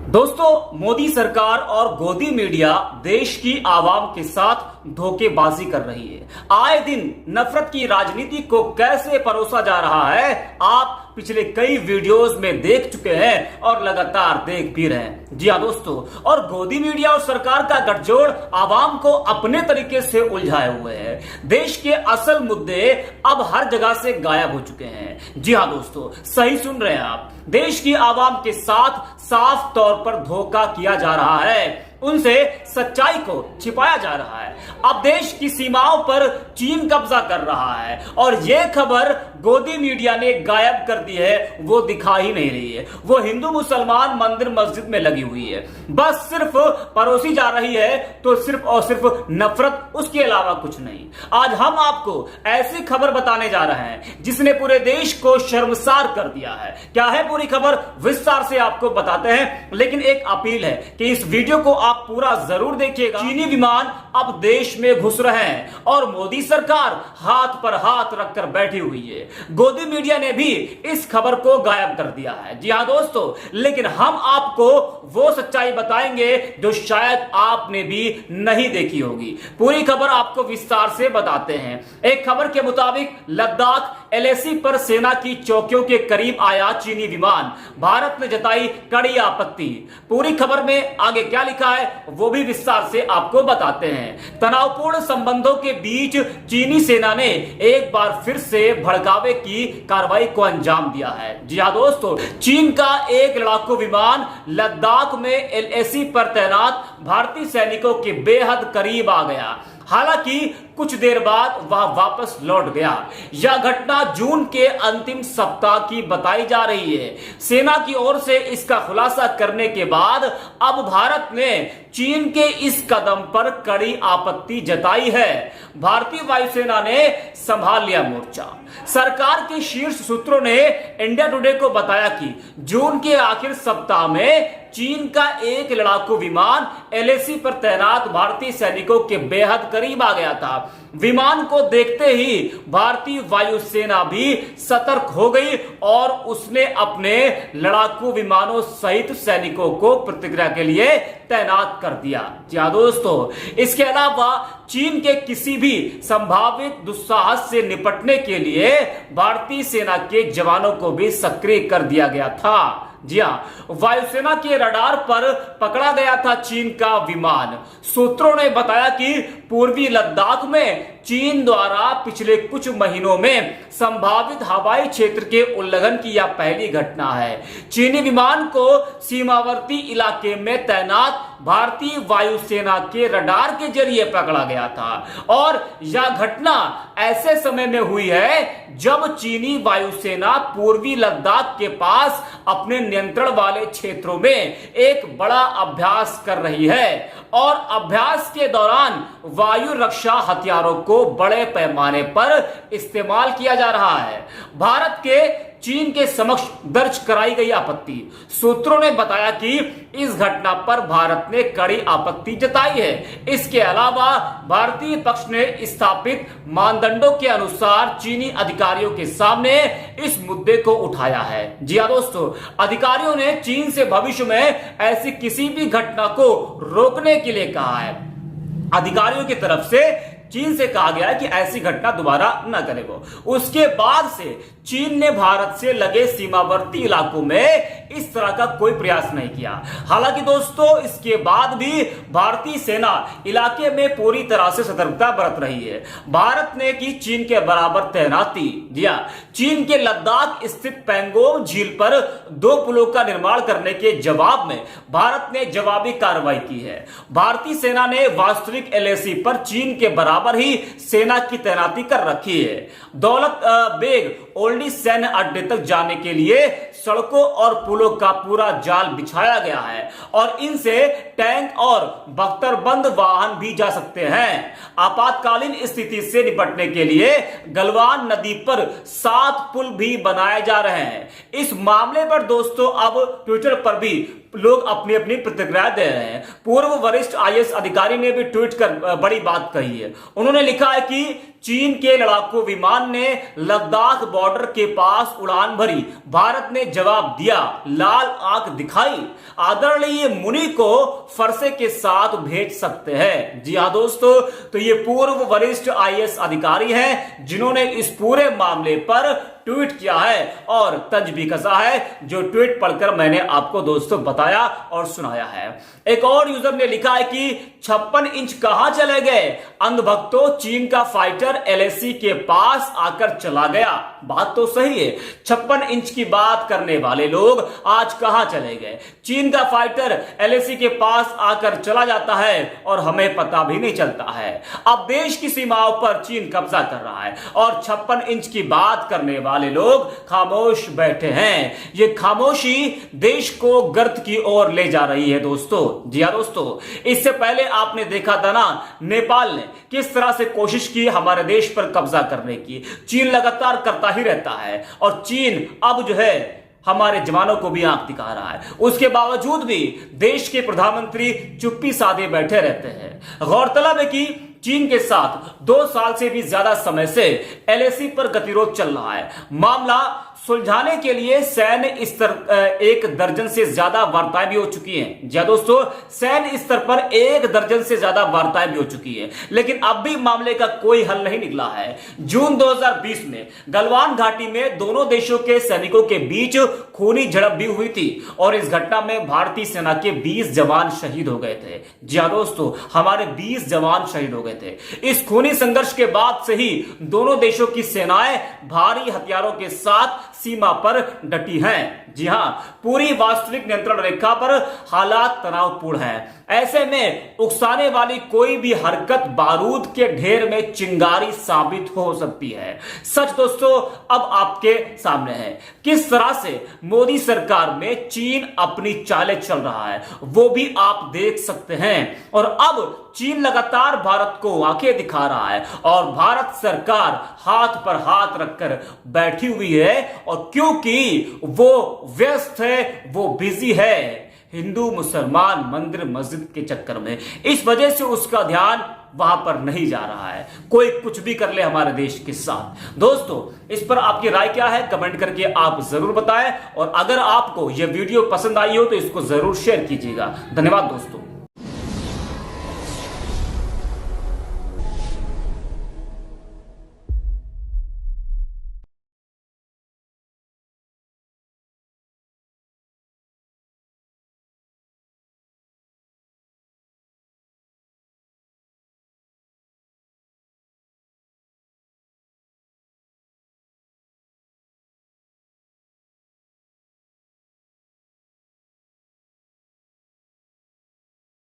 दोस्तों, मोदी सरकार और गोदी मीडिया देश की आवाम के साथ धोखेबाजी कर रही है। आए दिन नफरत की राजनीति को कैसे परोसा जा रहा है, आप पिछले कई वीडियोस में देख चुके हैं और लगातार देख भी रहे हैं। जी हाँ दोस्तों, और गोदी मीडिया और सरकार का गठजोड़ आवाम को अपने तरीके से उलझाए हुए है। देश के असल मुद्दे अब हर जगह से गायब हो चुके हैं। जी हाँ दोस्तों, सही सुन रहे हैं आप। देश की आवाम के साथ साफ तौर पर धोखा किया जा रहा है, उनसे सच्चाई को छिपाया जा रहा है। अब देश की सीमाओं पर चीन कब्जा कर रहा है और यह खबर गोदी मीडिया ने गायब कर दी है, वो दिखा ही नहीं रही है। वो हिंदू मुसलमान मंदिर मस्जिद में लगी हुई है, बस सिर्फ परोसी जा रही है तो सिर्फ और सिर्फ नफरत, उसके अलावा कुछ नहीं। आज हम आपको ऐसी खबर बताने जा रहे हैं जिसने पूरे देश को शर्मसार कर दिया है। क्या है पूरी खबर, विस्तार से आपको बताते हैं, लेकिन एक अपील है कि इस वीडियो को आप पूरा जरूर देखिएगा। चीनी विमान अब देश में घुस रहे हैं और मोदी सरकार हाथ पर हाथ रखकर बैठी हुई है। गोदी मीडिया ने भी इस खबर को गायब कर दिया है। जी हां दोस्तों, लेकिन हम आपको वो सच्चाई बताएंगे जो शायद आपने भी नहीं देखी होगी। पूरी खबर आपको विस्तार से बताते हैं। एक खबर के मुताबिक लद्दाख एलएसी पर सेना की चौकियों के करीब आया चीनी विमान, भारत ने जताई कड़ी आपत्ति। पूरी खबर में आगे क्या लिखा है वो भी विस्तार से आपको बताते हैं। तनावपूर्ण संबंधों के बीच चीनी सेना ने एक बार फिर से भड़कावे की कार्रवाई को अंजाम दिया है। जी हां दोस्तों, चीन का एक लड़ाकू विमान लद्दाख में एलएसी पर तैनात भारतीय सैनिकों के बेहद करीब आ गया। हालांकि कुछ देर बाद वह वापस लौट गया। यह घटना जून के अंतिम सप्ताह की बताई जा रही है। सेना की ओर से इसका खुलासा करने के बाद अब भारत ने चीन के इस कदम पर कड़ी आपत्ति जताई है। भारतीय वायुसेना ने संभाल लिया मोर्चा। सरकार के शीर्ष सूत्रों ने इंडिया टुडे को बताया कि जून के आखिर सप्ताह में चीन का एक लड़ाकू विमान एलएसी पर तैनात भारतीय सैनिकों के बेहद करीब आ गया था। विमान को देखते ही भारतीय वायुसेना भी सतर्क हो गई और उसने अपने लड़ाकू विमानों सहित सैनिकों को प्रतिक्रिया के लिए तैनात कर दिया। जी हां दोस्तों, इसके अलावा चीन के किसी भी संभावित दुस्साहस से निपटने के लिए भारतीय सेना के जवानों को भी सक्रिय कर दिया गया था। जी हां, वायुसेना के रडार पर पकड़ा गया था चीन का विमान। सूत्रों ने बताया कि पूर्वी लद्दाख में चीन द्वारा पिछले कुछ महीनों में संभावित हवाई क्षेत्र के उल्लंघन की यह पहली घटना है। चीनी विमान को सीमावर्ती इलाके में तैनात भारतीय वायुसेना के रडार के जरिए पकड़ा गया था और यह घटना ऐसे समय में हुई है जब चीनी वायुसेना पूर्वी लद्दाख के पास अपने नियंत्रण वाले क्षेत्रों में एक बड़ा अभ्यास कर रही है और अभ्यास के दौरान वायु रक्षा हथियारों को बड़े पैमाने पर इस्तेमाल किया जा रहा है। भारत के चीन के समक्ष दर्ज कराई गई आपत्ति। सूत्रों ने बताया कि इस घटना पर भारत ने कड़ी आपत्ति जताई है। इसके अलावा भारतीय पक्ष ने स्थापित मानदंडों के अनुसार चीनी अधिकारियों के सामने इस मुद्दे को उठाया है। जी हां दोस्तों, अधिकारियों ने चीन से भविष्य में ऐसी किसी भी घटना को रोकने के लिए कहा है। अधिकारियों की तरफ से चीन से कहा गया है कि ऐसी घटना दोबारा न करे। वो उसके बाद से चीन ने भारत से लगे सीमावर्ती इलाकों में इस तरह का कोई प्रयास नहीं किया। हालांकि दोस्तों, इसके बाद भी भारतीय सेना इलाके में पूरी तरह से सतर्कता बरत रही है। भारत ने की चीन के बराबर तैनाती। जी हां, चीन के लद्दाख स्थित पैंगोंग झील पर 2 पुलों का निर्माण करने के जवाब में भारत ने जवाबी कार्रवाई की है। भारतीय सेना ने वास्तविक एलएसी पर चीन के बराबर ही सेना की तैनाती कर रखी है। दौलत बेग ओल्डी सैन्य अड्डे तक जाने के लिए सड़कों और पुलों का पूरा जाल बिछाया गया है और इनसे टैंक और बख्तरबंद वाहन भी जा सकते हैं। आपातकालीन स्थिति से निपटने के लिए गलवान नदी पर 7 पुल भी बनाए जा रहे हैं। इस मामले पर दोस्तों अब ट्विटर पर भी लोग अपनी अपनी प्रतिक्रिया दे रहे हैं। पूर्व वरिष्ठ आईएएस अधिकारी ने भी ट्वीट कर बड़ी बात कही है। उन्होंने लिखा है कि चीन के लड़ाकू विमान ने लद्दाख बॉर्डर के पास उड़ान भरी। भारत ने जवाब दिया, लाल आंख दिखाई। आदरणीय मुनि को फरसे के साथ भेज सकते हैं। जी हां दोस्तों, तो ये पूर्व वरिष्ठ आईएएस अधिकारी हैं जिन्होंने इस पूरे मामले पर ट्वीट किया है और तंज भी कसा है, जो ट्वीट पढ़कर मैंने आपको दोस्तों बताया और सुनाया है। एक और यूजर ने लिखा है कि 56 इंच कहां चले गए अंधभक्तों, चीन का फाइटर एलएसी के पास आकर चला गया। बात तो सही है, 56 इंच की बात करने वाले लोग आज कहां चले गए। चीन का फाइटर एलएसी के पास आकर चला जाता है और हमें पता भी नहीं चलता है। अब देश की सीमाओं पर चीन कब्जा कर रहा है और 56 इंच की बात करने वाले लोग खामोश बैठे हैं। ये खामोशी देश को गर्त की ओर ले जा रही है दोस्तों। जी हां दोस्तों, इससे पहले आपने देखा था ना, नेपाल ने किस तरह से कोशिश की हमारे देश पर कब्जा करने की। चीन लगातार करता ही रहता है और चीन अब जो है हमारे जवानों को भी आंख दिखा रहा है। उसके बावजूद भी देश के प्रधानमंत्री चुप्पी साधे बैठे रहते हैं। गौरतलब है कि चीन के साथ 2 साल से भी ज्यादा समय से एलएसी पर गतिरोध चल रहा है। मामला सुलझाने के लिए सैन्य स्तर 1 दर्जन से ज्यादा वार्ताएं भी हो चुकी हैं। जी दोस्तों, सैन्य स्तर पर 1 दर्जन से ज्यादा वार्ताएं भी हो चुकी हैं, लेकिन अब भी मामले का कोई हल नहीं निकला है। जून 2020 में गलवान घाटी में दोनों देशों के सैनिकों के बीच खूनी झड़प भी हुई थी और इस घटना में भारतीय सेना के 20 जवान शहीद हो गए थे। जी हां दोस्तों, हमारे 20 जवान शहीद हो गए थे। इस खूनी संघर्ष के बाद से ही दोनों देशों की सेनाएं भारी हथियारों के साथ सीमा पर डटी हैं। जी हां, पूरी वास्तविक नियंत्रण रेखा पर हालात तनावपूर्ण हैं। ऐसे में उकसाने वाली कोई भी हरकत बारूद के ढेर में चिंगारी साबित हो सकती है। सच दोस्तों अब आपके सामने है, किस तरह से मोदी सरकार में चीन अपनी चालें चल रहा है वो भी आप देख सकते हैं। और अब चीन लगातार भारत को आंखें दिखा रहा है और भारत सरकार हाथ पर हाथ रखकर बैठी हुई है। और क्योंकि वो व्यस्त है, वो बिजी है हिंदू मुसलमान मंदिर मस्जिद के चक्कर में, इस वजह से उसका ध्यान वहां पर नहीं जा रहा है। कोई कुछ भी कर ले हमारे देश के साथ। दोस्तों इस पर आपकी राय क्या है, कमेंट करके आप जरूर बताएं। और अगर आपको यह वीडियो पसंद आई हो तो इसको जरूर शेयर कीजिएगा। धन्यवाद दोस्तों।